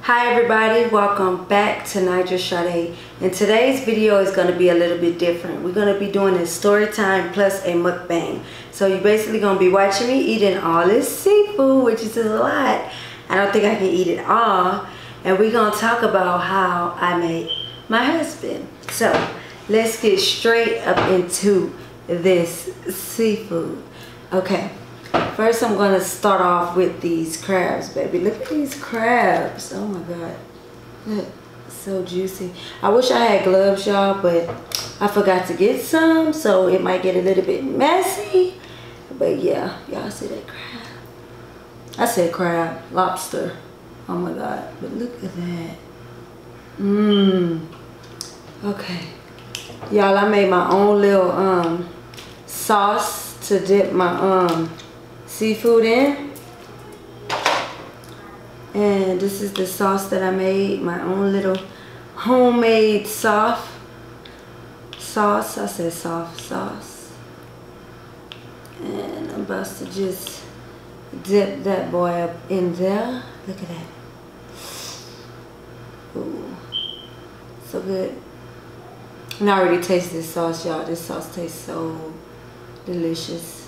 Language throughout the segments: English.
Hi everybody, welcome back to Nigel Sade. And today's video is going to be a little bit different. We're going to be doing a story time plus a mukbang. So you're basically going to be watching me eating all this seafood, which is a lot. I don't think I can eat it all. And we're going to talk about how I made my husband. So let's get straight up into this seafood. Okay. First, I'm going to start off with these crabs, baby. Look at these crabs. Oh, my God. Look, so juicy. I wish I had gloves, y'all, but I forgot to get some, so it might get a little bit messy. But, yeah, y'all see that crab? I said crab, lobster. Oh, my God. But look at that. Okay. Y'all, I made my own little sauce to dip my seafood in, and this is the sauce that I made, my own little homemade sauce. I said soft sauce, and I'm about to just dip that boy up in there. Look at that. Ooh, so good. And I already tasted this sauce, y'all. This sauce tastes so delicious.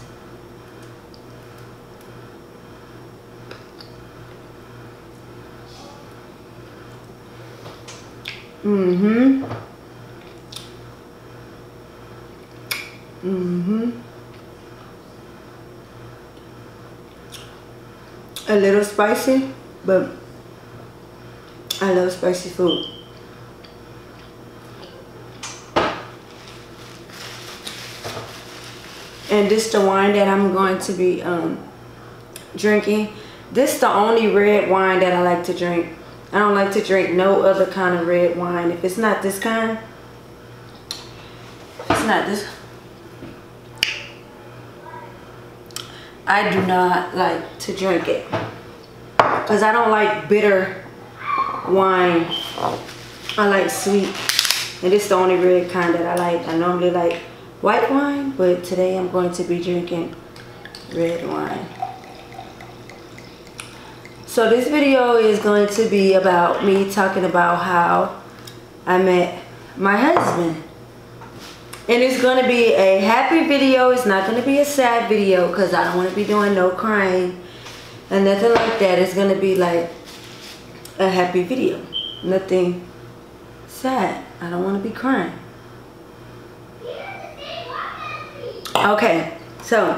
A little spicy, but I love spicy food. And this the wine that I'm going to be drinking. This the only red wine that I like to drink. I don't like to drink no other kind of red wine. If it's not this kind, if it's not this, I do not like to drink it. Because I don't like bitter wine. I like sweet. And this is the only red kind that I like. I normally like white wine, but today I'm going to be drinking red wine. So this video is going to be about me talking about how I met my husband. And it's going to be a happy video. It's not going to be a sad video because I don't want to be doing no crying and nothing like that. It's going to be like a happy video. Nothing sad. I don't want to be crying. Okay, so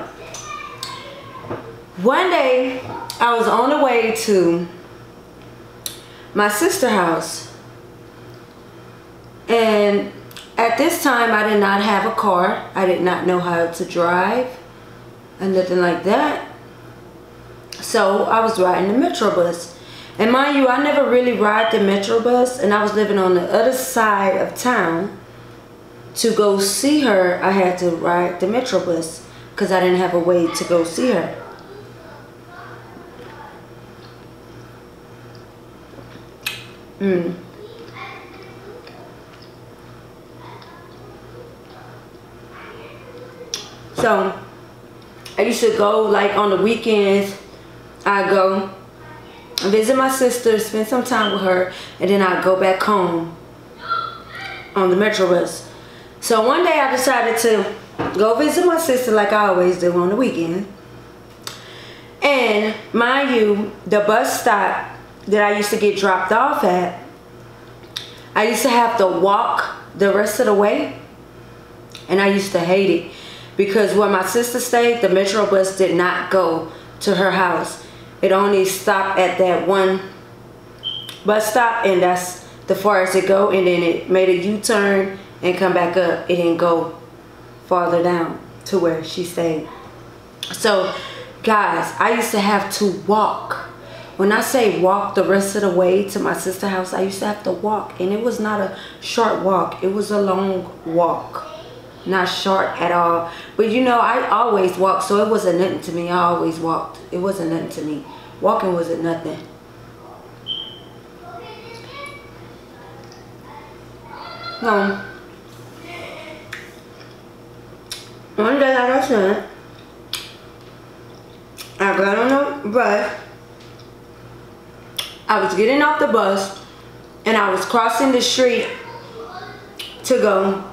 one day I was on the way to my sister's house, and at this time I did not have a car. I did not know how to drive and nothing like that. So I was riding the Metro bus. And mind you, I never really ride the Metro bus, and I was living on the other side of town. To go see her, I had to ride the Metro bus because I didn't have a way to go see her. So I used to go, like on the weekends, I go visit my sister, spend some time with her, and then I go back home on the Metro bus. So one day I decided to go visit my sister like I always do on the weekend. And mind you, the bus stop that I used to get dropped off at, I used to have to walk the rest of the way. And I used to hate it because where my sister stayed, the Metro bus did not go to her house. It only stopped at that one bus stop, and that's the farthest it go, and then it made a U-turn and come back up. It didn't go farther down to where she stayed. So guys, I used to have to walk. When I say walk the rest of the way to my sister's house, I used to have to walk, and it was not a short walk. It was a long walk, not short at all. But you know, I always walked, so it wasn't nothing to me. I always walked. It wasn't nothing to me. Walking wasn't nothing. No. One day, like I said, I got on the bus. I was getting off the bus and I was crossing the street to go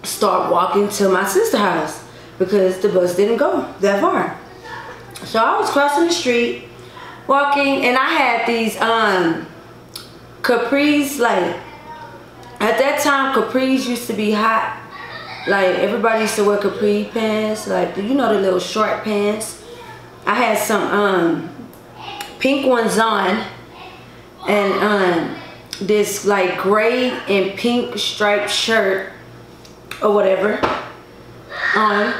start walking to my sister's house because the bus didn't go that far. So I was crossing the street, walking, and I had these capris. Like at that time, capris used to be hot. Like everybody used to wear capri pants, like, you know, the little short pants. I had some pink ones on, and this like gray and pink striped shirt or whatever on.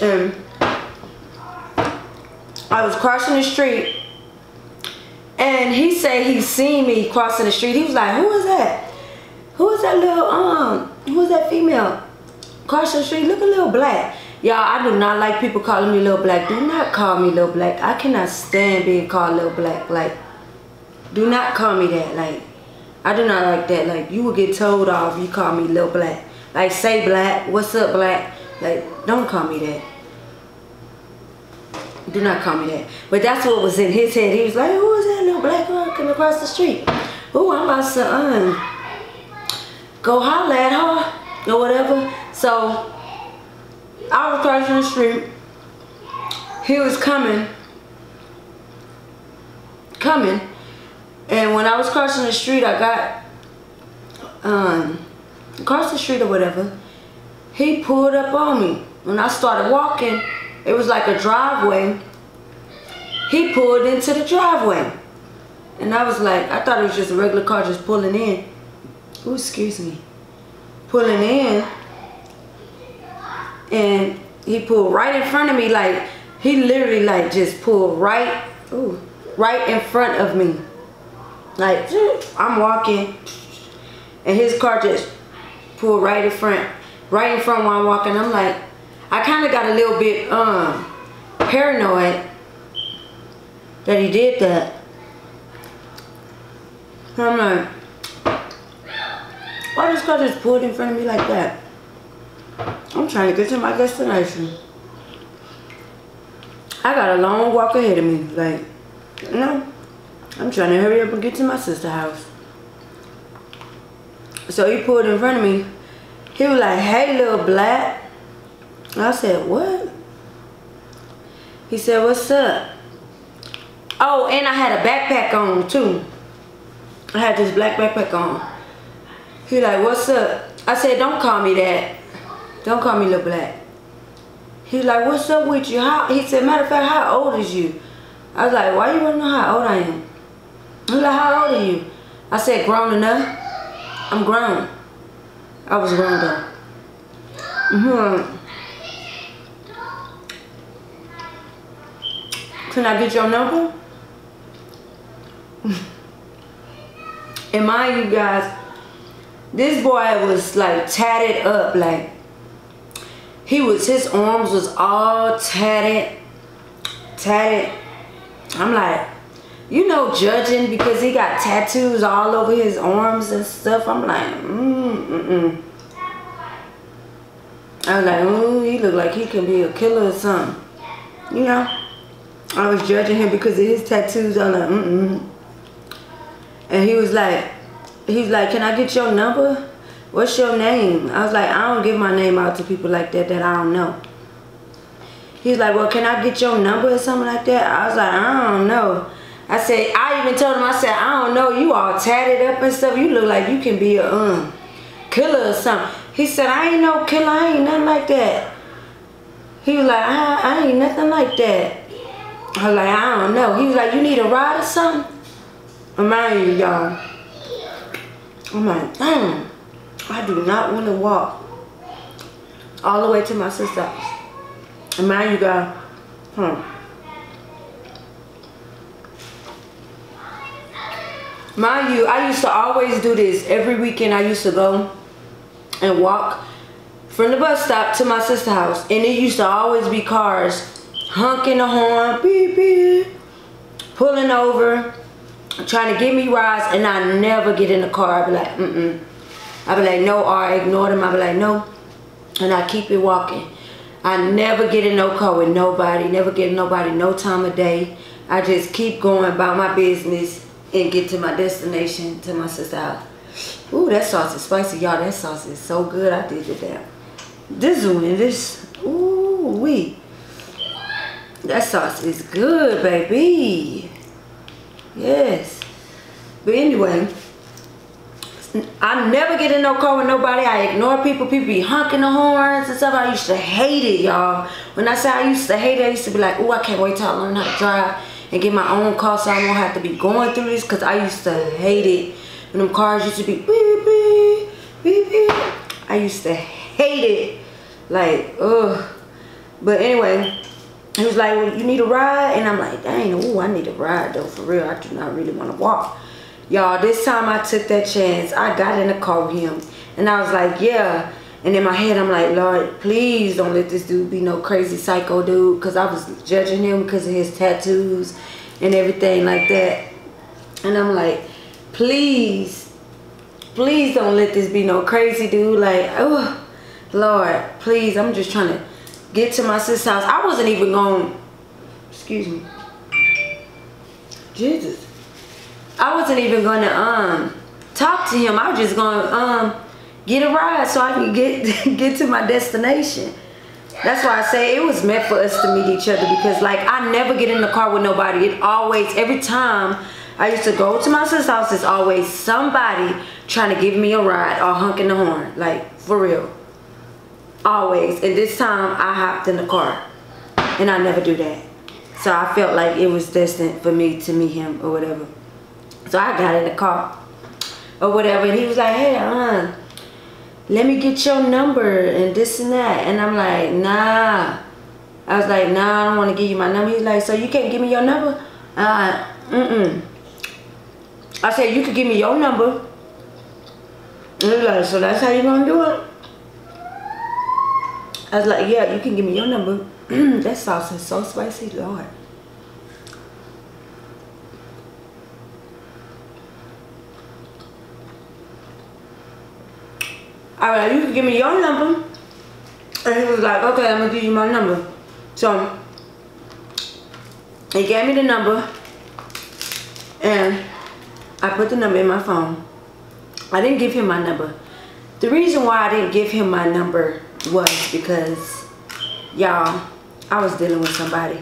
And I was crossing the street, and he said he seen me crossing the street. He was like, "Who is that? Who is that little who is that female crossing the street? Look a little black." Y'all, I do not like people calling me little black. Do not call me little black. I cannot stand being called little black. Like, do not call me that. Like, I do not like that. Like, you will get told off if you call me little black. Like, say black. What's up, black? Like, don't call me that. Do not call me that. But that's what was in his head. He was like, "Who is that little black girl coming across the street? Oh, I'm about to go holler at her," or whatever. So I was crossing the street. He was coming. And when I was crossing the street, I got across the street or whatever. He pulled up on me. When I started walking, it was like a driveway. He pulled into the driveway. And I was like, I thought it was just a regular car just pulling in. Oh, excuse me. Pulling in. And he pulled right in front of me. Like, he literally like just pulled right in front of me. Like, I'm walking, and his car just pulled right in front while I'm walking. I'm like, I kind of got a little bit paranoid that he did that. So I'm like, why this car just pulled in front of me like that? I'm trying to get to my destination. I got a long walk ahead of me. Like, you know, I'm trying to hurry up and get to my sister's house. So he pulled in front of me. He was like, "Hey, little black." I said, "What?" He said, "What's up?" Oh, and I had a backpack on too. I had this black backpack on. He like, "What's up?" I said, "Don't call me that. Don't call me little black." He like, "What's up with you?" He said, "Matter of fact, how old is you?" I was like, "Why you want to know how old I am?" He like, "How old are you?" I said, "Grown enough. I'm grown." I was grown though. "Can I get your number?" And mind you guys, this boy was like tatted up. Like, his arms was all tatted. I'm like, you know, judging because he got tattoos all over his arms and stuff. I'm like, I was like, ooh, he look like he can be a killer or something. You know, I was judging him because of his tattoos. I'm like, And he was like, "Can I get your number? What's your name?" I was like, "I don't give my name out to people like that I don't know." He's like, "Well, can I get your number or something like that?" I was like, "I don't know." I said, I even told him, I said, "I don't know, you all tatted up and stuff. You look like you can be a killer or something." He said, "I ain't no killer. I ain't nothing like that." He was like, I ain't nothing like that." I was like, "I don't know." He was like, "You need a ride or something?" Mind you, y'all, I'm like, dang, I do not want to walk all the way to my sister's house. And mind you, guys, mind you, I used to always do this. Every weekend I used to go and walk from the bus stop to my sister's house. And it used to always be cars honking the horn, beep, beep, pulling over, trying to give me rides, and I never get in the car. I be like, I be like, no, or I ignore them. I be like, no, and I keep it walking. I never get in no car with nobody, never get nobody no time of day, I just keep going about my business and get to my destination, to my sister's house. Ooh, that sauce is spicy, y'all. That sauce is so good. I did it down. This one, ooh wee. That sauce is good, baby. Yes. But anyway, I never get in no car with nobody. I ignore people. People be honking the horns and stuff. I used to hate it, y'all. When I say I used to hate it, I used to be like, ooh, I can't wait till I learn how to drive and get my own car so I won't have to be going through this, because I used to hate it. When them cars used to be beep, beep, beep, beep. I used to hate it. Like, ugh. But anyway, he was like, well, you need a ride? And I'm like, dang, ooh, I need a ride though, for real. I do not really want to walk. Y'all, this time I took that chance. I got in the car with him. And I was like, yeah. And in my head, I'm like, Lord, please don't let this dude be no crazy psycho dude. Because I was judging him because of his tattoos and everything like that. And I'm like, please don't let this be no crazy dude. Like, oh, Lord, please. I'm just trying to get to my sister's house. I wasn't even going, excuse me. Jesus. I wasn't even going to talk to him. I was just going to get a ride so I can get to my destination. That's why I say it was meant for us to meet each other, because like I never get in the car with nobody. It always, every time I used to go to my sister's house, it's always somebody trying to give me a ride or honking the horn. Like, for real. Always. And this time I hopped in the car. And I never do that. So I felt like it was destined for me to meet him or whatever. So I got in the car or whatever. And he was like, hey, let me get your number and this and that. And I'm like, nah. I was like, nah, I don't want to give you my number. He was like, so you can't give me your number? I said, you could give me your number. And he was like, so that's how you gonna do it? I was like, yeah, you can give me your number. That sauce is so spicy, Lord. Alright, you can give me your number. And he was like, okay, I'm gonna give you my number. So he gave me the number, and I put the number in my phone. I didn't give him my number. The reason why I didn't give him my number was because, y'all, I was dealing with somebody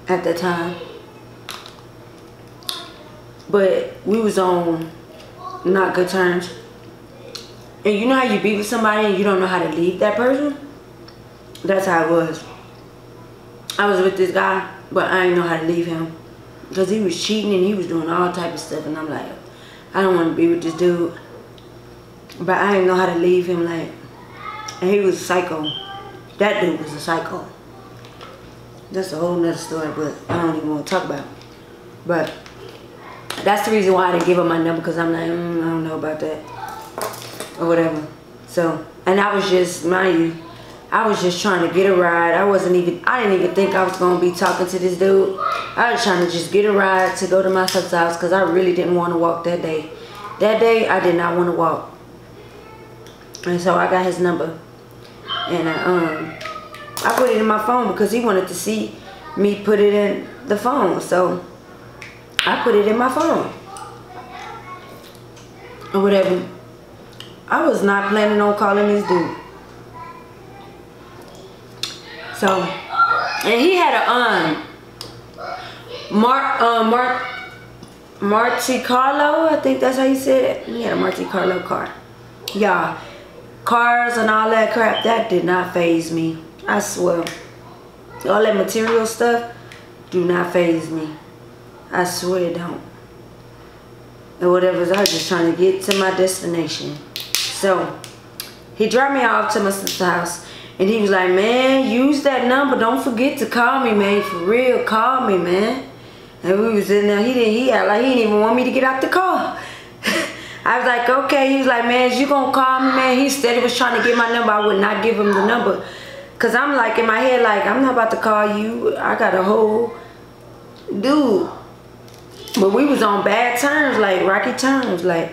at that time. But we was on not good terms. And you know how you be with somebody and you don't know how to leave that person? That's how it was. I was with this guy, but I didn't know how to leave him. Because he was cheating and he was doing all type of stuff. And I'm like, I don't want to be with this dude. But I didn't know how to leave him, like. And he was a psycho. That dude was a psycho. That's a whole nother story, but I don't even want to talk about it. But that's the reason why I didn't give him my number, because I'm like, I don't know about that. Or whatever. So, and I was just, mind you, I was just trying to get a ride. I didn't even think I was going to be talking to this dude. I was trying to just get a ride to go to my sister's house, because I really didn't want to walk that day. That day, I did not want to walk. And so I got his number. And I put it in my phone because he wanted to see me put it in the phone. So I put it in my phone. Or whatever. I was not planning on calling this dude. So, and he had a Monte Carlo, I think that's how you said it. He had a Monte Carlo car. Y'all, cars and all that crap, that did not faze me. I swear. All that material stuff do not faze me. I swear it don't. And whatever, I was just trying to get to my destination. So he dropped me off to my sister's house, and he was like, man, use that number. Don't forget to call me, man. For real, call me, man. And we was in there. He act like he didn't even want me to get out the car. I was like, okay. He was like, man, is you gonna call me, man? He said he was trying to get my number. I would not give him the number. Cause I'm like in my head, like, I'm not about to call you. I got a whole dude. But we was on bad terms, like rocky terms, like.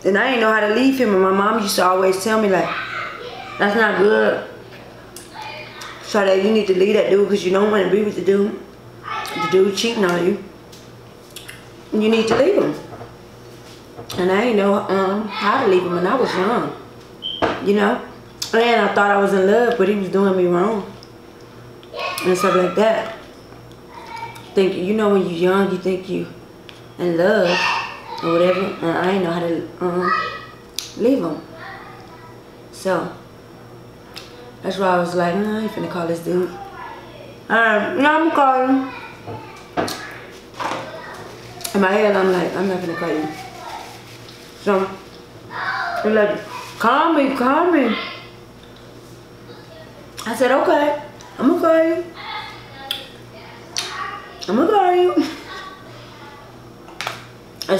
And I didn't know how to leave him. And my mom used to always tell me, like, that's not good. Try that you need to leave that dude because you don't want to be with the dude. The dude cheating on you. You need to leave him. And I didn't know how to leave him when I was young. You know? And I thought I was in love, but he was doing me wrong. And stuff like that. You know when you're young, you think you in love or whatever. And I didn't know how to leave him. So, that's why I was like, I ain't finna call this dude. No, I'm calling. In my head, I'm like, I'm not gonna call you. So, they're like, call me, call me. I said, okay, I'm gonna call you. I'm gonna call you. And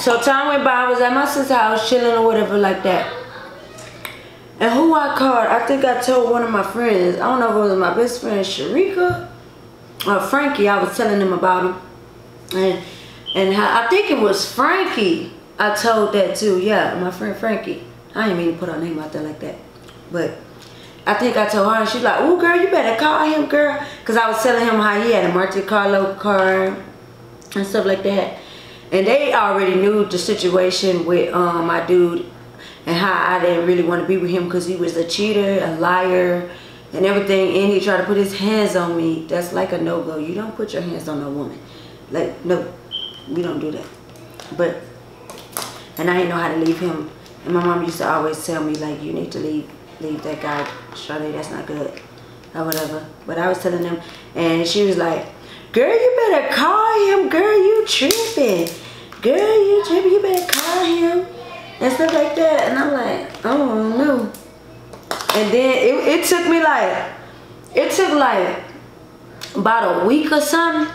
so time went by, I was at my sister's house chilling or whatever like that. And who I called, I think I told one of my friends, I don't know if it was my best friend Sharika or Frankie, I was telling them about him. And how, I think it was Frankie I told that to, yeah, my friend Frankie. I didn't mean to put her name out there like that. But I think I told her and she's like, oh girl, you better call him, girl. Because I was telling him how he had a Monte Carlo car and stuff like that. And they already knew the situation with my dude and how I didn't really want to be with him because he was a cheater, a liar, and everything. And he tried to put his hands on me. That's like a no-go. You don't put your hands on a woman. Like, no, we don't do that. But, and I didn't know how to leave him. And my mom used to always tell me, like, you need to leave that guy, Charlotte, that's not good, or whatever. But I was telling them, and she was like, girl, you better call him, girl, you tripping. Girl, you tripping, you better call him. And stuff like that. And I'm like, I don't know. And then it took me like, about a week or something.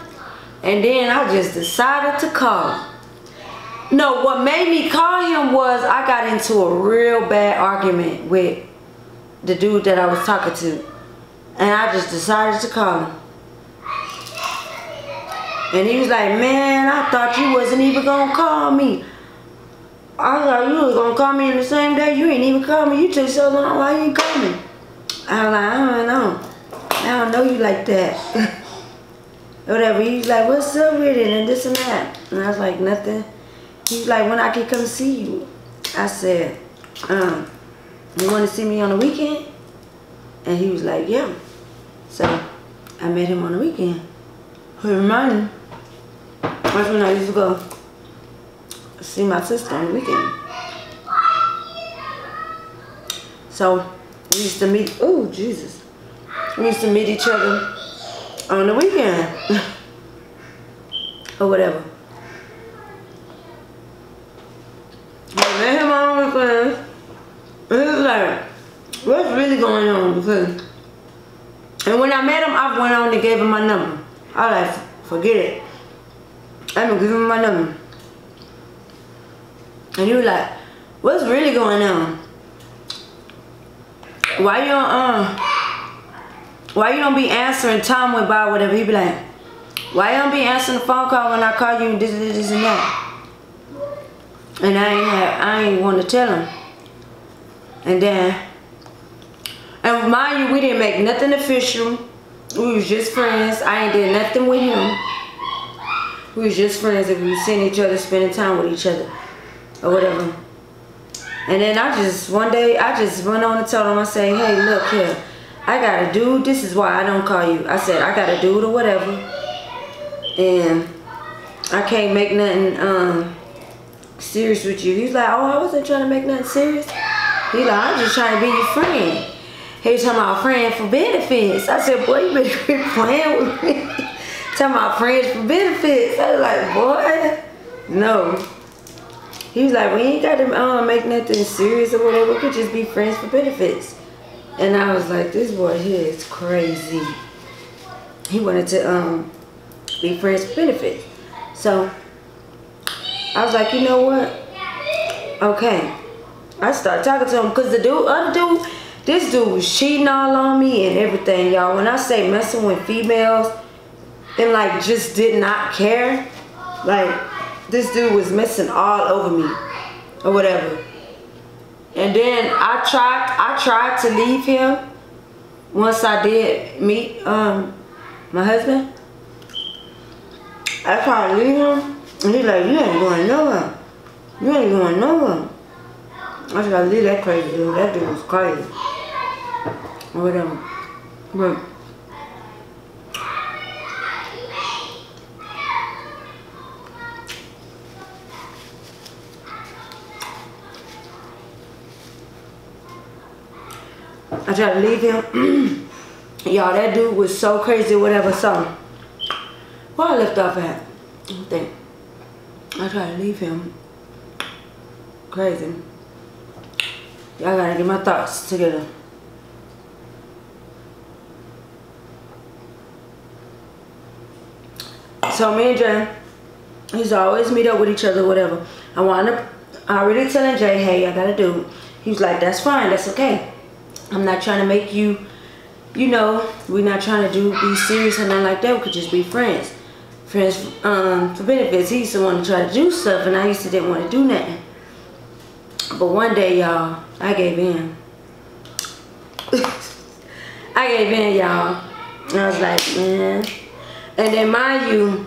And then I just decided to call. No, what made me call him was I got into a real bad argument with the dude that I was talking to. And I just decided to call him. And he was like, man, I thought you wasn't even gonna call me. I thought you was gonna call me in the same day. You ain't even call me. You took so long. Why you ain't call me? I was like, I don't know. I don't know you like that. Whatever. He's like, what's up with it? And this and that. And I was like, nothing. He's like, when I can come see you? I said, you want to see me on the weekend? And he was like, yeah. So I met him on the weekend. He reminded me. That's when I used to go see my sister on the weekend. So we used to meet, oh Jesus. We used to meet each other on the weekend. Or whatever. I met him on the weekend. And he was like, what's really going on? Because, and when I met him, I went on and gave him my number. I was like, forget it. I'm gonna give him my number. And he was like, what's really going on? Why you don't be answering? Time went by, whatever. He be like, why you don't be answering the phone call when I call you and this and that? And I ain't want to tell him. And then, and mind you, we didn't make nothing official. We was just friends. I ain't did nothing with him. We was just friends and we was seeing each other, spending time with each other. Or whatever. And then one day, I just went on and told him, I say, hey, look here. I got a dude, this is why I don't call you. I said, I got a dude or whatever. And I can't make nothing serious with you. He's like, oh, I wasn't trying to make nothing serious. He's like, I'm just trying to be your friend. He was talking about friend for benefits. I said, boy, you better quit playing with me. Talking about friends for benefits. I was like, boy, no. He was like, we ain't got to make nothing serious or whatever. We could just be friends for benefits. And I was like, this boy here is crazy. He wanted to be friends for benefits. So I was like, you know what? Okay. I started talking to him because this dude was cheating all on me and everything, y'all. When I say messing with females and like just did not care, like this dude was messing all over me or whatever. And then I tried to leave him once I did meet my husband. I tried to leave him, and he's like, you ain't going nowhere. You ain't going nowhere. I just gotta leave that crazy dude. That dude was crazy. Or whatever. But I tried to leave him. Y'all, that dude was so crazy, whatever. So, where I left off at? I think I tried to leave him. Crazy. Y'all gotta get my thoughts together. So me and Jay, he's always meet up with each other, whatever. I already telling Jay, hey, I gotta do. He was like, that's fine, that's okay. I'm not trying to make you, you know, we're not trying to be serious or nothing like that. We could just be friends. Friends for benefits. He used to want to try to do stuff, and I used to didn't want to do nothing. But one day, y'all, I gave in. I gave in, y'all. And I was like, man. And then mind you,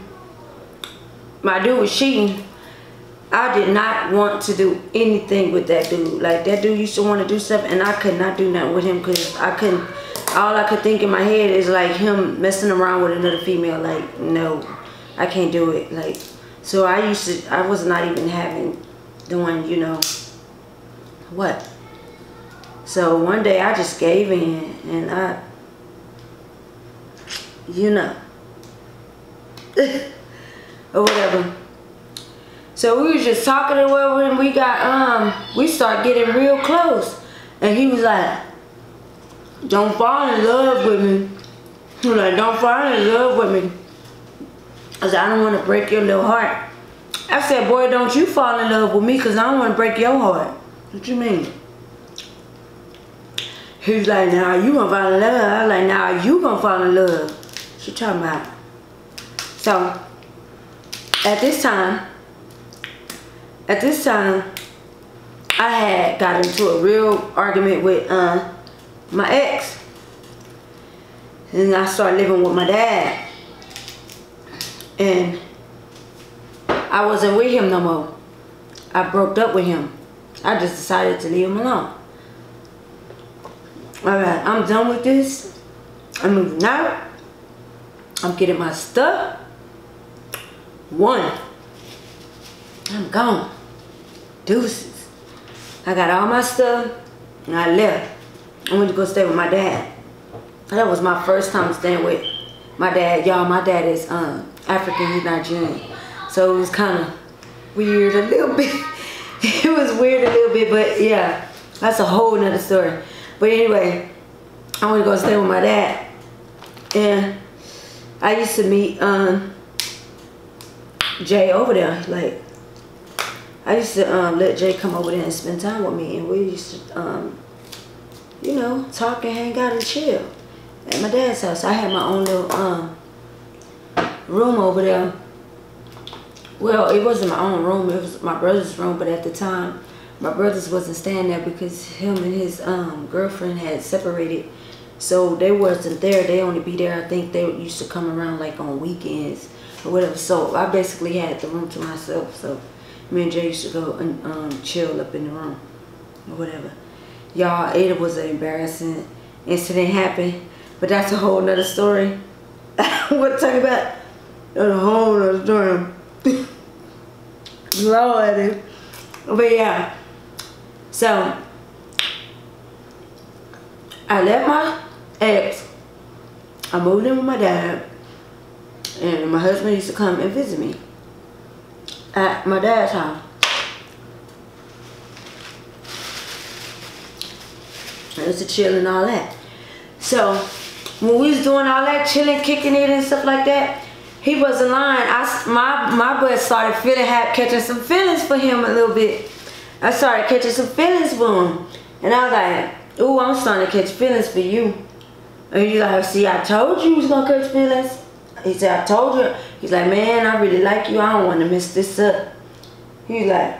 my dude was cheating. I did not want to do anything with that dude. Like, that dude used to want to do stuff, and I could not do nothing with him because I couldn't. All I could think in my head is like him messing around with another female. Like, no, I can't do it. Like, so I was not even doing, you know, what. So one day I just gave in, and you know, or whatever. So we was just talking or whatever, and we started getting real close. And he was like, don't fall in love with me. He was like, don't fall in love with me. I said, I don't want to break your little heart. I said, boy, don't you fall in love with me, because I don't want to break your heart. What you mean? He was like, nah, you gonna fall in love. I was like, nah, you gonna fall in love. What you talking about? So, at this time, I had got into a real argument with my ex. And I started living with my dad. And I wasn't with him no more. I broke up with him. I just decided to leave him alone. Alright, I'm done with this. I'm moving out. I'm getting my stuff. I'm gone. Deuces. I got all my stuff and I left. I went to go stay with my dad. That was my first time staying with my dad. Y'all, my dad is African, he's Nigerian. So it was kind of weird a little bit. It was weird a little bit, but yeah, that's a whole nother story. But anyway, I went to go stay with my dad. And I used to meet Jay over there. Like, I used to let Jay come over there and spend time with me, and we used to, you know, talk and hang out and chill at my dad's house. I had my own little room over there. Well, it wasn't my own room, it was my brother's room, but at the time, my brothers wasn't staying there because him and his girlfriend had separated. So they wasn't there, they only be there, I think they used to come around like on weekends or whatever. So I basically had the room to myself. So me and Jay used to go and chill up in the room or whatever. Y'all, it was an embarrassing incident happened, but that's a whole nother story. What talking about? That's a whole nother story. Lord. But yeah. So I left my ex. I moved in with my dad. And my husband used to come and visit me at my dad's house. I used to chill and all that. So when we was doing all that, chilling, kicking it and stuff like that, he wasn't lying. My butt started catching some feelings for him a little bit. I started catching some feelings for him. And I was like, ooh, I'm starting to catch feelings for you. And he's like, see, I told you was gonna catch feelings. He said, I told you. He's like, man, I really like you. I don't want to mess this up. He's like,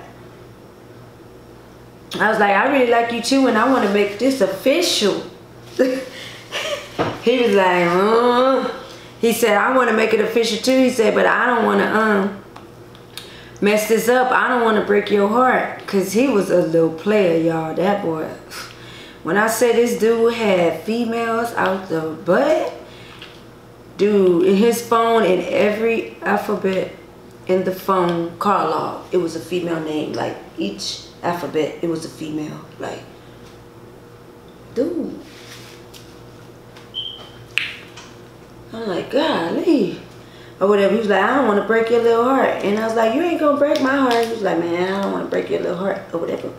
I was like, I really like you too, and I want to make this official. He was like, He said, I want to make it official too. He said, but I don't want to mess this up. I don't want to break your heart. Because he was a little player, y'all. That boy. When I say this dude had females out the butt, dude, in his phone, in every alphabet in the phone call log, it was a female name. Like, each alphabet, it was a female. Like, dude. I'm like, golly. Or whatever. He was like, I don't want to break your little heart. And I was like, you ain't going to break my heart. He was like, man, I don't want to break your little heart. Or whatever.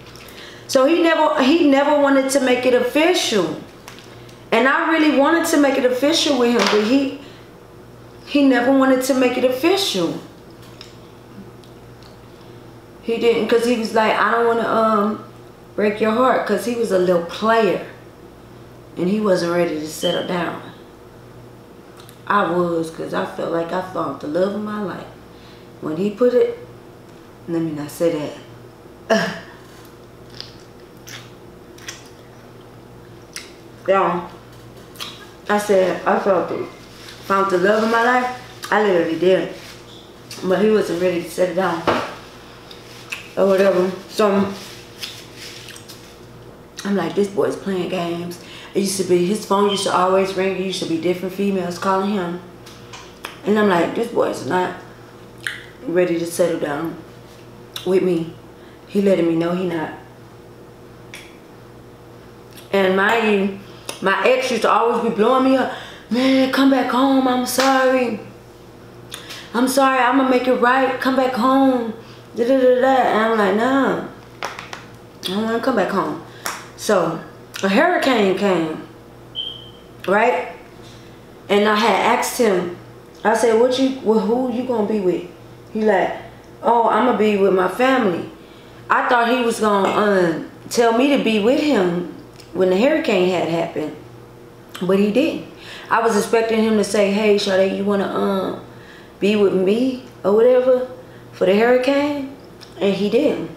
So he never wanted to make it official. And I really wanted to make it official with him. But he never wanted to make it official. He didn't. Because he was like, I don't want to break your heart. Because he was a little player. And he wasn't ready to settle down. I was, because I felt like I found the love of my life. When he put it, let me not say that. Yeah, I said, I felt it. Found the love of my life. I literally did. But he wasn't ready to settle down. Or whatever. So, I'm like, this boy's playing games. It used to be, his phone used to always ring. It used to be different females calling him. And I'm like, this boy's not ready to settle down with me. He letting me know he not. And mind you, my ex used to always be blowing me up. Man, come back home. I'm sorry. I'm sorry. I'm going to make it right. Come back home. Da, da, da, da. And I'm like, nah. I don't want to come back home. So, a hurricane came, right? And I had asked him, I said, who you gonna be with? He like, oh, I'm gonna be with my family. I thought he was gonna tell me to be with him when the hurricane had happened, but he didn't. I was expecting him to say, hey, Sade, you wanna be with me or whatever for the hurricane? And he didn't.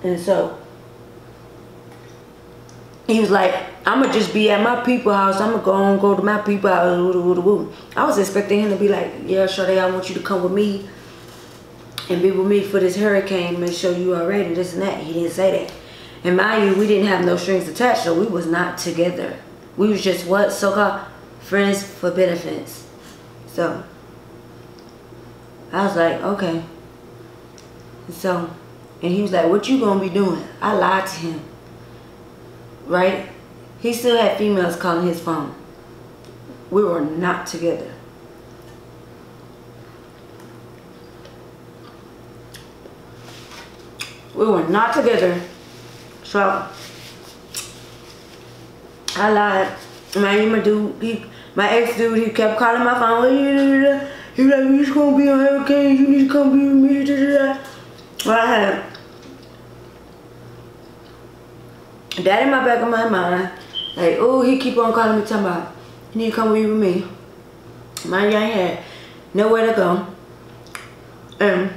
And so he was like, I'm going to just be at my people's house. I'm going to go to my people's house. I was expecting him to be like, yeah, Sade, I want you to come with me and be with me for this hurricane. Make sure you are ready, this and that. He didn't say that. And mind you, we didn't have no strings attached, so we was not together. We was just what? So-called friends for benefits. So, I was like, okay. So, and he was like, what you going to be doing? I lied to him. Right? He still had females calling his phone. We were not together. We were not together. So I lied. My ex dude, he kept calling my phone. He was like, you're gonna be on hurricane, you need to come be with me. Well, I had that in my back of my mind, like, oh, he keep on calling me, talking about, you need to come with me. My young had nowhere to go. And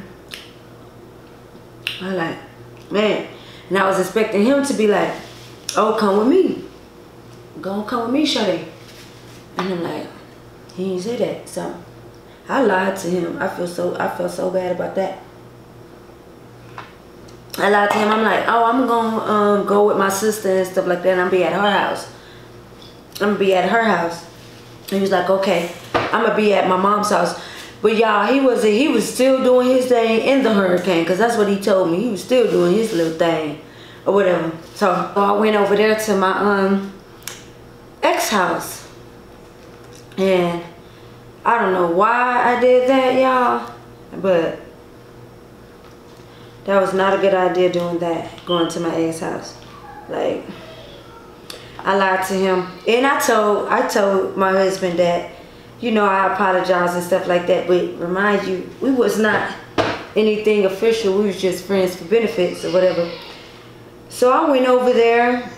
I like, man. And I was expecting him to be like, oh, come with me. Go come with me, Sade. And I'm like, he didn't say that. So I lied to him. I felt so bad about that. I lied to him. I'm like, oh, I'm gonna go with my sister and stuff like that. And I'm gonna be at her house. I'm gonna be at her house. He was like, okay, I'm gonna be at my mom's house. But y'all, he was still doing his thing in the hurricane, cause that's what he told me. He was still doing his little thing, or whatever. So I went over there to my ex house, and I don't know why I did that, y'all, but that was not a good idea doing that, going to my ex house. Like, I lied to him, and I told my husband that, you know, I apologize and stuff like that, but remind you, we was not anything official. We was just friends for benefits or whatever. So I went over there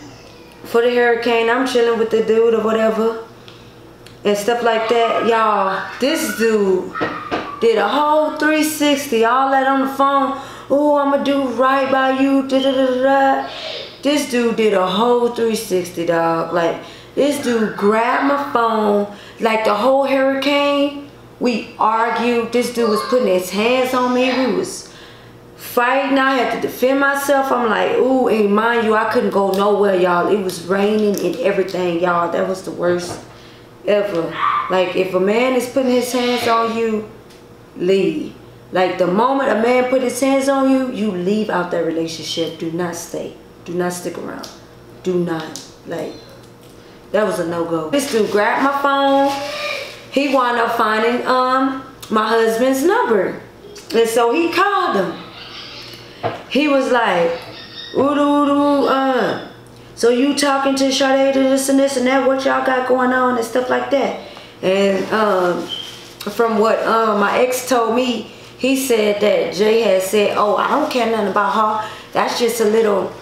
for the hurricane. I'm chilling with the dude or whatever and stuff like that. Y'all, this dude did a whole 360, all that on the phone. oh, I'm gonna do right by you, da da da da. This dude did a whole 360, dog. Like, this dude grabbed my phone, like the whole hurricane. We argued. This dude was putting his hands on me. We was fighting. I had to defend myself. I'm like, ooh, and mind you, I couldn't go nowhere, y'all. It was raining and everything, y'all. That was the worst ever. Like, if a man is putting his hands on you, leave. Like, the moment a man put his hands on you, you leave out that relationship. Do not stay. Do not stick around. Do not. Like, that was a no-go. This dude grabbed my phone. He wound up finding my husband's number. And so he called him. He was like, so you talking to Sade to this and that, what y'all got going on and stuff like that. And from what my ex told me, he said that Jay had said, oh, I don't care nothing about her. That's just a little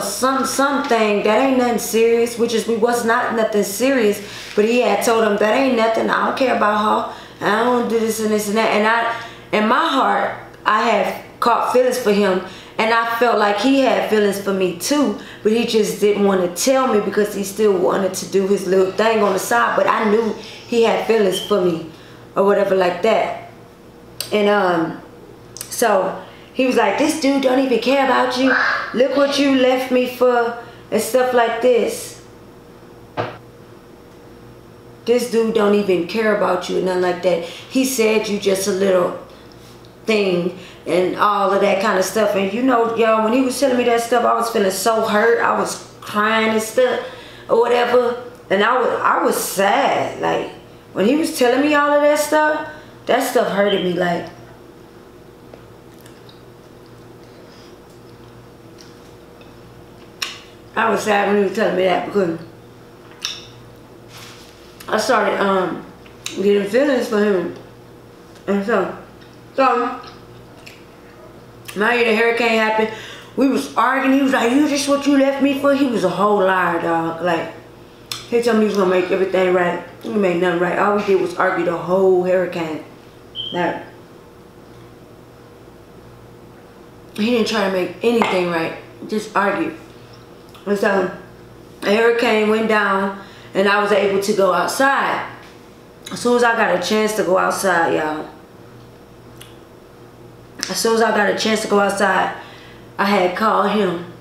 something that ain't nothing serious, which is, we was not nothing serious, but he had told him that ain't nothing, I don't care about her, I don't do this and this and that. And I, in my heart, I had caught feelings for him, and I felt like he had feelings for me too, but he just didn't want to tell me because he still wanted to do his little thing on the side. But I knew he had feelings for me or whatever like that. And so he was like, this dude don't even care about you. Look what you left me for and stuff like this. This dude don't even care about you and nothing like that. He said you just a little thing and all of that kind of stuff. And you know, y'all, when he was telling me that stuff, I was feeling so hurt. I was crying and stuff or whatever. And I was sad. Like, when he was telling me all of that stuff hurted me. Like, I was sad when he was telling me that because I started getting feelings for him. And so now the hurricane happened. We was arguing. He was like, you just what you left me for? He was a whole liar, dog. Like, he told me he was gonna make everything right. He made nothing right. All we did was argue the whole hurricane. Like, he didn't try to make anything right. Just argue. And so the hurricane went down and I was able to go outside. As soon as I got a chance to go outside, y'all. As soon as I got a chance to go outside, I had called him.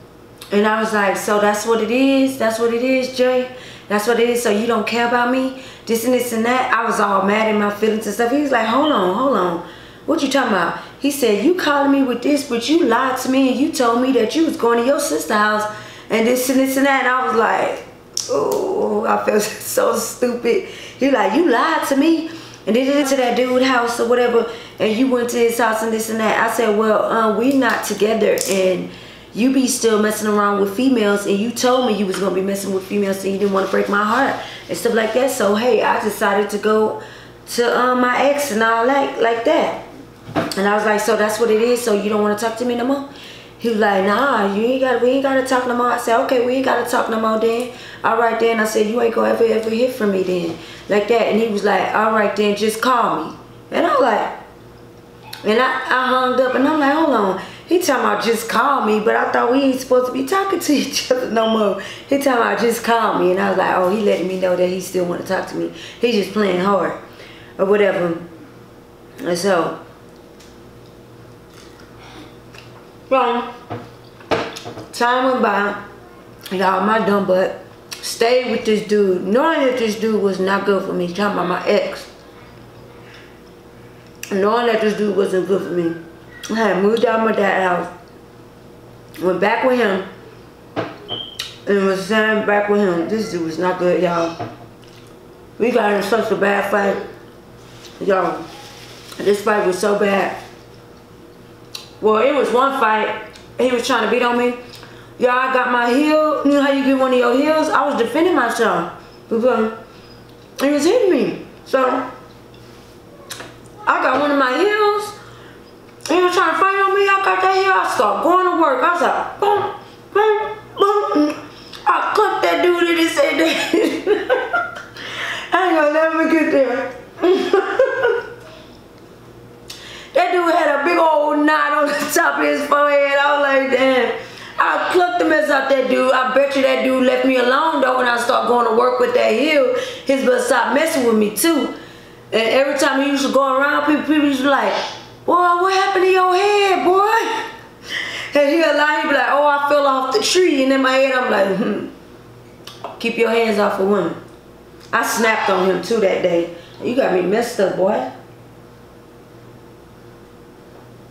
And I was like, so that's what it is? That's what it is, Jay? That's what it is? So you don't care about me? This and this and that? I was all mad in my feelings and stuff. He was like, hold on. What you talking about? He said, you calling me with this, but you lied to me and you told me that you was going to your sister's house and this and this and that. And I was like, oh, I felt so stupid. He like, you lied to me and did it to that dude's house or whatever, and you went to his house and this and that. I said, well, we not together, and you be still messing around with females, and you told me you was gonna be messing with females and you didn't want to break my heart and stuff like that. So hey, I decided to go to my ex and all that like that. And I was like, so that's what it is? So you don't want to talk to me no more? He was like, nah, we ain't gotta talk no more. I said, okay, we ain't gotta talk no more then. All right then. I said, you ain't gonna ever hear from me then. Like that. And he was like, all right then, just call me. And I'm like, and I hung up and I'm like, hold on. He talking about just call me, but I thought we ain't supposed to be talking to each other no more. He talking about just call me. And I was like, oh, he letting me know that he still want to talk to me. He just playing hard or whatever. And so, time went by, y'all, my dumb butt stayed with this dude, knowing that this dude was not good for me. Talking about my ex, knowing that this dude wasn't good for me. I had moved out of my dad's house, went back with him, and was standing back with him. This dude was not good, y'all. We got in such a bad fight, y'all. This fight was so bad. Well, it was one fight. He was trying to beat on me. Y'all, I got my heel. You know how you get one of your heels? I was defending myself because he was hitting me. So I got one of my heels. He was trying to fight on me. I got that heel. I started going to work. I was like, boom, boom, boom. I cut that dude in his head. I ain't gonna never get there. That dude had a big old knot on on the top of his forehead. I was like, damn. I plucked the mess out that dude. I bet you that dude left me alone though when I started going to work with that heel. His butt stopped messing with me too. And every time he used to go around, people used to be like, boy, what happened to your head, boy? And he'd be like, oh, I fell off the tree. And in my head, I'm like, keep your hands off of women. I snapped on him too that day. You got me messed up, boy.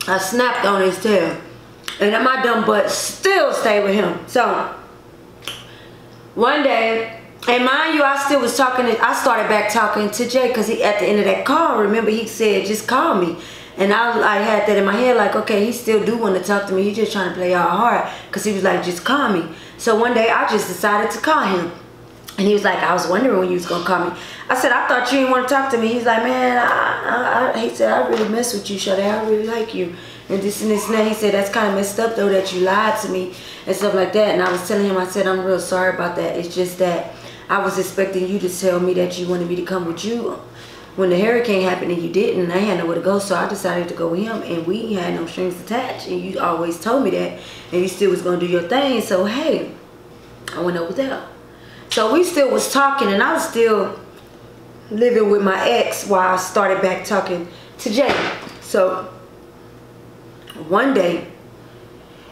I snapped on his tail. And my dumb butt still stayed with him. So, one day, and mind you, I still was talking, I started back talking to Jay because he, at the end of that call, remember he said, just call me. And I had that in my head like, okay, he still do want to talk to me. He just trying to play all hard because he was like, just call me. So one day I just decided to call him. And he was like, I was wondering when you was going to call me. I said, I thought you didn't want to talk to me. He's like, man, he said, I really mess with you, Shawty. I really like you. And this and this and that. He said, that's kind of messed up though that you lied to me and stuff like that. And I was telling him, I said, I'm real sorry about that. It's just that I was expecting you to tell me that you wanted me to come with you when the hurricane happened and you didn't. And I had nowhere to go, so I decided to go with him. And we had no strings attached. And you always told me that. And you still was going to do your thing. So, hey, I went over there. So we still was talking, and I was still living with my ex while I started back talking to Jay. So one day,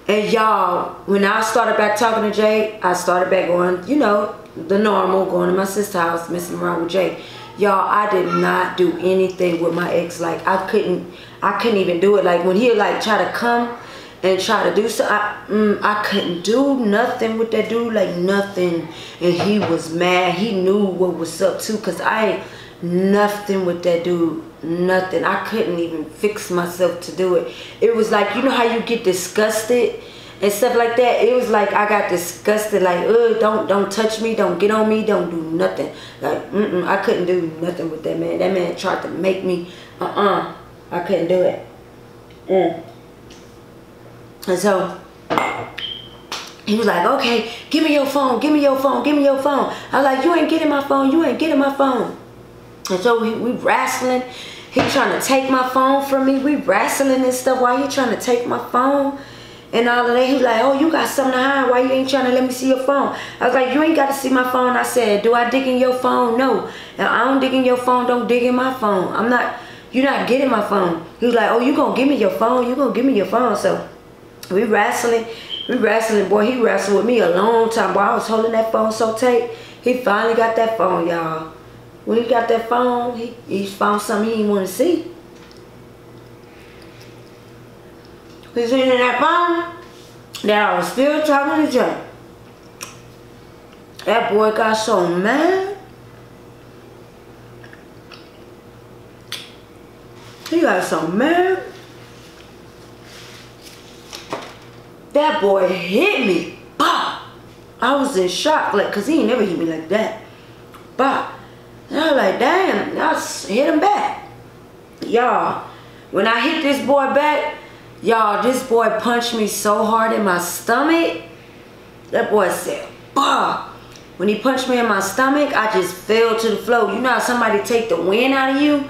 and y'all, when I started back talking to Jay, I started back going, you know, the normal, going to my sister's house, messing around with Jay. Y'all, I did not do anything with my ex. Like, I couldn't even do it. Like, when he like try to come and try to do something, I couldn't do nothing with that dude, like nothing. And he was mad. He knew what was up too, because I ain't nothing with that dude, nothing. I couldn't even fix myself to do it. It was like, you know how you get disgusted and stuff like that? It was like I got disgusted, like, don't touch me, don't get on me, don't do nothing. Like, I couldn't do nothing with that man. That man tried to make me, I couldn't do it. And so he was like, okay, give me your phone, give me your phone, give me your phone. I was like, you ain't getting my phone, you ain't getting my phone. And so we wrestling. He trying to take my phone from me. We wrestling and stuff while he trying to take my phone and all of that. He was like, oh, you got something to hide. Why you ain't trying to let me see your phone? I was like, you ain't got to see my phone. I said, do I dig in your phone? No. And I don't dig in your phone. Don't dig in my phone. You're not getting my phone. He was like, oh, you gonna give me your phone? You gonna give me your phone? So we wrestling. Boy, he wrestled with me a long time. Boy, I was holding that phone so tight. He finally got that phone, y'all. When he got that phone, he found something he didn't want to see. He's sitting in that phone that I was still talking to Jay. That boy got so mad. He got so mad. That boy hit me. Bah! I was in shock, like, cause he ain't never hit me like that. Bah! And I was like, damn, I hit him back. Y'all, when I hit this boy back, y'all, this boy punched me so hard in my stomach. That boy said, bah. When he punched me in my stomach, I just fell to the floor. You know how somebody take the wind out of you?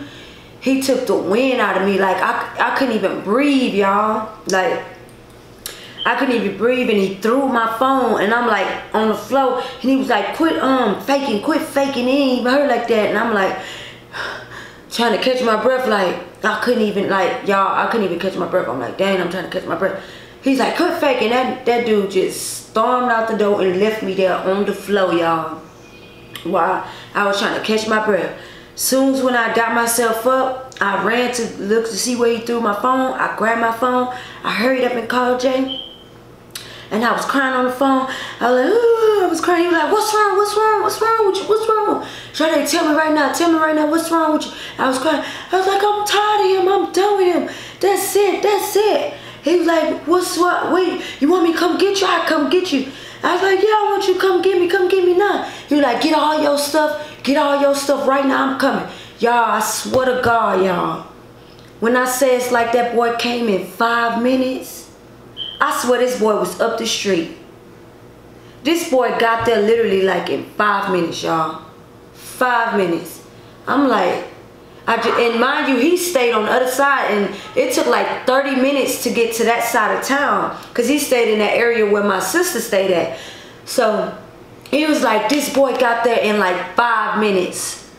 He took the wind out of me. Like, I couldn't even breathe, y'all. Like, I couldn't even breathe, and he threw my phone, and I'm like on the floor, and he was like, quit faking, it ain't even hurt like that. And I'm like trying to catch my breath, like I couldn't even, like, y'all, I couldn't even catch my breath. I'm like, dang, I'm trying to catch my breath. He's like, quit faking. That dude just stormed out the door and left me there on the floor, y'all, while I was trying to catch my breath. Soon as when I got myself up, I ran to look to see where he threw my phone. I grabbed my phone, I hurried up and called Jay. And I was crying on the phone. I was like, ooh, I was crying. He was like, what's wrong? What's wrong? What's wrong with you? What's wrong? Shawty, tell me right now. Tell me right now. What's wrong with you? I was crying. I was like, I'm tired of him. I'm done with him. That's it. That's it. He was like, what's what? Wait, you want me to come get you? I come get you. I was like, yeah, I want you to come get me. Come get me now. He was like, get all your stuff. Get all your stuff right now. I'm coming. Y'all, I swear to God, y'all. When I say it's like that boy came in 5 minutes, I swear this boy was up the street. This boy got there literally like in 5 minutes, y'all. 5 minutes. I'm like, And mind you, he stayed on the other side, and it took like 30 minutes to get to that side of town, because he stayed in that area where my sister stayed at. So he was like, this boy got there in like 5 minutes.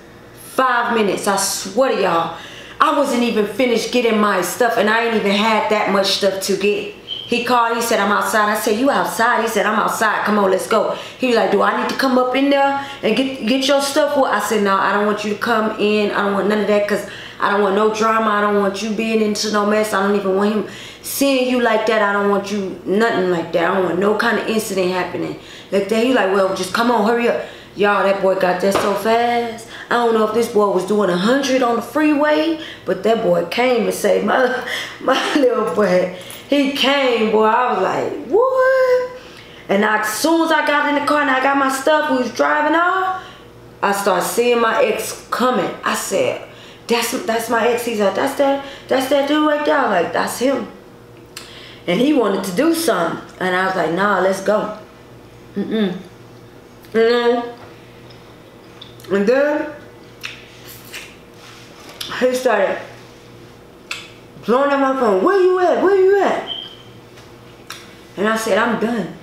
5 minutes, I swear to y'all. I wasn't even finished getting my stuff, and I ain't even had that much stuff to get. He called, he said, I'm outside. I said, you outside? He said, I'm outside. Come on, let's go. He was like, do I need to come up in there and get your stuff? Well, I said, no, I don't want you to come in. I don't want none of that, because I don't want no drama. I don't want you being into no mess. I don't even want him seeing you like that. I don't want you nothing like that. I don't want no kind of incident happening like that. He like, well, just come on, hurry up. Y'all, that boy got there so fast. I don't know if this boy was doing 100 on the freeway, but that boy came and saved my little boy. He came, boy. I was like, what? And as soon as I got in the car and I got my stuff, we was driving off, I started seeing my ex coming. I said, that's my ex. He's like, that's that dude right there. I'm like, that's him. And he wanted to do something. And I was like, nah, let's go. And then he started blowing up my phone. Where you at? Where you at? And I said, I'm done.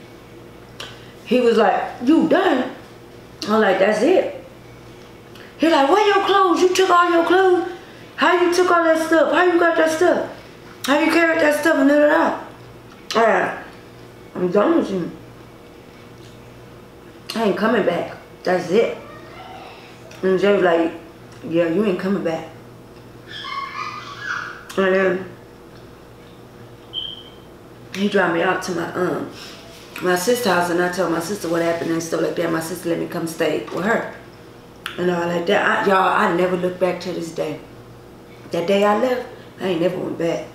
He was like, you done? I'm like, that's it. He like, where your clothes? You took all your clothes? How you took all that stuff? How you got that stuff? How you carried that stuff and da da da? Alright, I'm done with you. I ain't coming back. That's it. And Jay was like, yeah, you ain't coming back. And then he dropped me out to my sister's house, and I told my sister what happened and stuff like that. My sister let me come stay with her and all like that. Y'all, I never look back to this day. That day I left, I ain't never went back.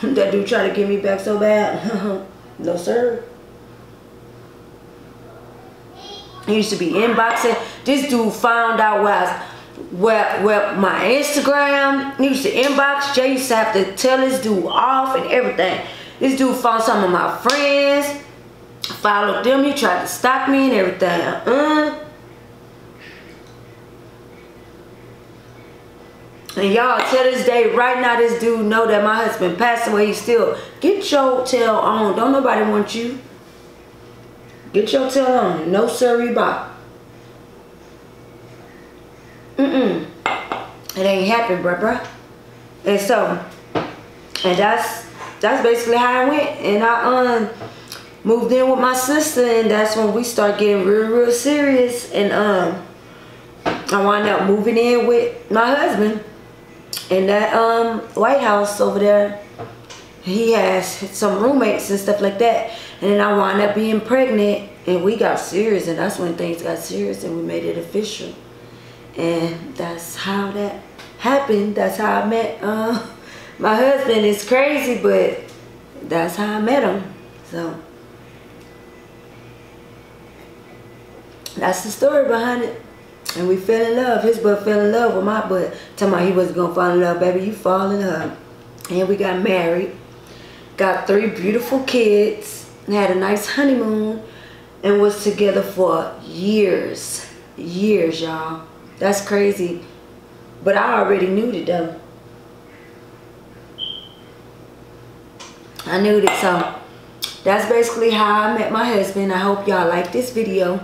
That dude tried to get me back so bad. No sir. He used to be inboxing. This dude found out where my Instagram. He used to inbox. Jay used to have to tell this dude off and everything. This dude found some of my friends, followed them. He tried to stalk me and everything. And y'all, till this day, right now, this dude know that my husband passed away. He still, get your tail on. Don't nobody want you. Get your tail on. No siree bop. It ain't happened, bruh. And so, and that's basically how it went. And I moved in with my sister, and that's when we started getting real serious. And I wound up moving in with my husband in that White House over there. He has some roommates and stuff like that. And then I wound up being pregnant, and we got serious, and that's when things got serious and we made it official. And that's how that happened. That's how I met my husband. It's crazy, but that's how I met him. So that's the story behind it. And we fell in love. His butt fell in love with my butt. Talking about he wasn't gonna fall in love, baby. You fall in love. And we got married. Got 3 beautiful kids. Had a nice honeymoon. And was together for years. Years, y'all. That's crazy. But I already knew it though. I knew it. So that's basically how I met my husband. I hope y'all like this video.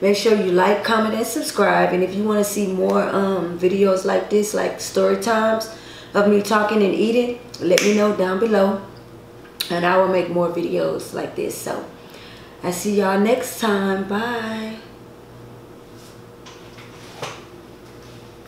Make sure you like, comment, and subscribe. And if you want to see more videos like this, like story times of me talking and eating, let me know down below. And I will make more videos like this. So I see y'all next time. Bye.